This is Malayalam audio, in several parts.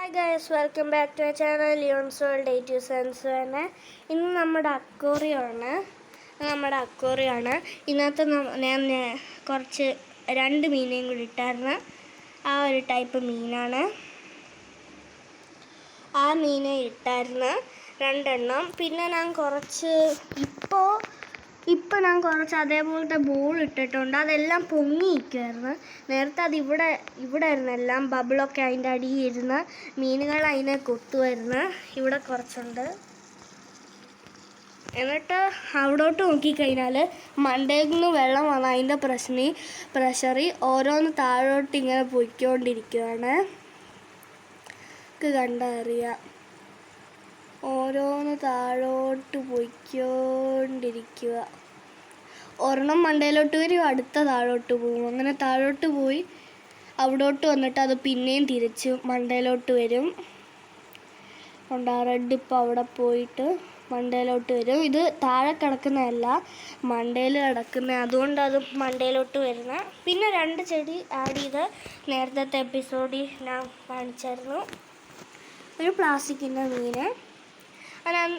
Hi guys, welcome back to channel Lions world 8277. ഇന്ന് നമ്മുടെ അക്വേറിയമാണ്. ഇതിനകത്ത് ഞാൻ കുറച്ച് 2 മീനെയും കൂടി ഇട്ടായിരുന്നു. ആ ഒരു ടൈപ്പ് മീനാണ്. ആ മീനെ ഇട്ടായിരുന്നു 2 എണ്ണം. പിന്നെ ഞാൻ കുറച്ച് ഇപ്പം ഞാൻ കുറച്ച് അതേപോലത്തെ ബോൾ ഇട്ടിട്ടുണ്ട്. അതെല്ലാം പൊങ്ങിയിരിക്കുമായിരുന്നു. നേരത്തെ അത് ഇവിടെ ആയിരുന്നു എല്ലാം ബബിളൊക്കെ അതിൻ്റെ അടിയിൽ ഇരുന്ന് മീനുകൾ അതിനെ കൊത്തുമായിരുന്നു. ഇവിടെ കുറച്ചുണ്ട്. എന്നിട്ട് അവിടോട്ട് നോക്കിക്കഴിഞ്ഞാൽ മണ്ടയിൽ നിന്ന് വെള്ളം വന്ന് അതിൻ്റെ പ്രഷറിൽ ഓരോന്ന് താഴോട്ട് ഇങ്ങനെ പൊയ്ക്കൊണ്ടിരിക്കുകയാണ്. കണ്ടറിയാം, ഓരോന്ന് താഴോട്ട് പോയിക്കൊണ്ടിരിക്കുക. ഒരെണ്ണം മണ്ടയിലോട്ട് വരും, അടുത്ത താഴോട്ട് പോകും. അങ്ങനെ താഴോട്ട് പോയി അവിടോട്ട് വന്നിട്ട് അത് പിന്നെയും തിരിച്ച് മണ്ടയിലോട്ട് വരും. റെഡ് ഇപ്പോൾ അവിടെ പോയിട്ട് മണ്ടയിലോട്ട് വരും. ഇത് താഴെ കിടക്കുന്നതല്ല, മണ്ടയിൽ കിടക്കുന്ന, അതുകൊണ്ട് അത് മണ്ടയിലോട്ട് വരുന്നത്. പിന്നെ 2 ചെടി ആഡ് ചെയ്ത് നേരത്തെ എപ്പിസോഡിൽ ഞാൻ കാണിച്ചായിരുന്നു. ഒരു പ്ലാസ്റ്റിക്കിൻ്റെ മീന്. ഞാൻ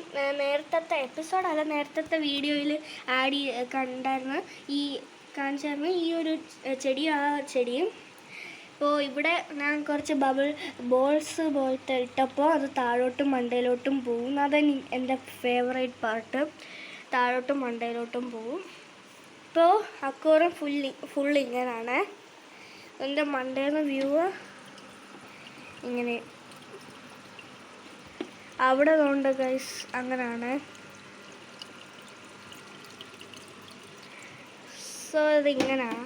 നേരത്തെ വീഡിയോയിൽ കാണിച്ചായിരുന്നു ഈ ഒരു ചെടി. ആ ചെടിയും ഇപ്പോൾ ഇവിടെ ഞാൻ കുറച്ച് ബോൾസ് പോലത്തെ ഇട്ടപ്പോൾ അത് താഴോട്ടും മണ്ടയിലോട്ടും പോകും. അതാണ് എൻ്റെ ഫേവറേറ്റ് പാർട്ട്. താഴോട്ടും മണ്ടയിലോട്ടും പോകും. ഇപ്പോൾ അക്വേറിയം ഫുൾ ഇങ്ങനെയാണ്. എൻ്റെ മണ്ടയിൽ നിന്ന് വ്യൂ ഇങ്ങനെ. അവിടെ കൊണ്ട് ഗൈസ് അങ്ങനെയാണ്. സോ ഇതിങ്ങനെയാണ്.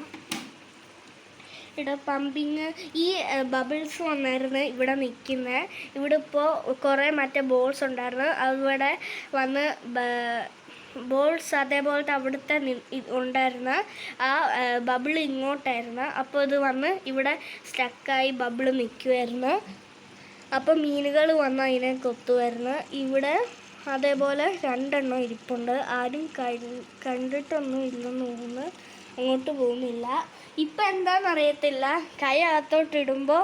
ഇവിടെ പമ്പിങ് ഈ ബബിൾസ് വന്നായിരുന്നു ഇവിടെ നിൽക്കുന്നത്. ഇവിടെ ഇപ്പോൾ കുറേ മറ്റേ ബോൾസ് ഉണ്ടായിരുന്നു. അവിടെ വന്ന് ബോൾസ് അതേപോലത്തെ അവിടുത്തെ ഉണ്ടായിരുന്നു. ആ ബബിൾ ഇങ്ങോട്ടായിരുന്നു. അപ്പോൾ ഇത് വന്ന് ഇവിടെ സ്റ്റക്കായി ബബിൾ നിൽക്കുമായിരുന്നു. അപ്പോൾ മീനുകൾ വന്ന് അതിനെ കൊത്തുമായിരുന്നു. ഇവിടെ അതേപോലെ 2 എണ്ണം ഇരിപ്പുണ്ട്. ആരും കണ്ടിട്ടൊന്നും ഇല്ലെന്ന് തോന്നുന്നു. അങ്ങോട്ട് പോകുന്നില്ല. ഇപ്പം എന്താണെന്നറിയത്തില്ല, കൈ അകത്തോട്ടിടുമ്പോൾ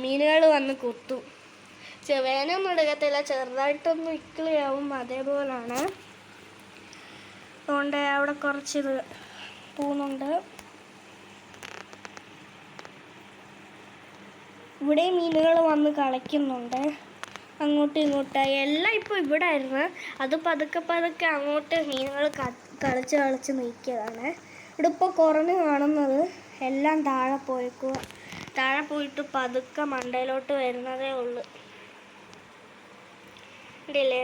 മീനുകൾ വന്ന് കൊത്തും. വേനൊന്നും എടുക്കത്തില്ല, ചെറുതായിട്ടൊന്നും ഇക്കിളിയാവും. അതേപോലാണ്. അതുകൊണ്ട് അവിടെ കുറച്ചിത് പോകുന്നുണ്ട്. ഇവിടെ മീനുകൾ വന്ന് കളിക്കുന്നുണ്ട് അങ്ങോട്ടും ഇങ്ങോട്ടായി. എല്ലാം ഇപ്പോൾ ഇവിടെ ആയിരുന്നു. അത് പതുക്കെ അങ്ങോട്ട് മീനുകൾ കളിച്ച് നീക്കിയതാണ്. ഇവിടെ ഇപ്പോൾ കുറഞ്ഞ് കാണുന്നത് എല്ലാം താഴെ പോയിട്ട് പതുക്കെ മണ്ടയിലോട്ട് വരുന്നതേ ഉള്ളൂ. ഇല്ലേ,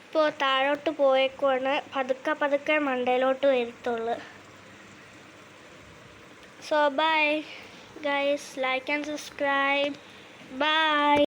ഇപ്പോൾ താഴോട്ട് പോയേക്കുവാണ്. പതുക്കെ മണ്ടയിലോട്ട് വരത്തുള്ളൂ. So bye guys, like and subscribe. Bye.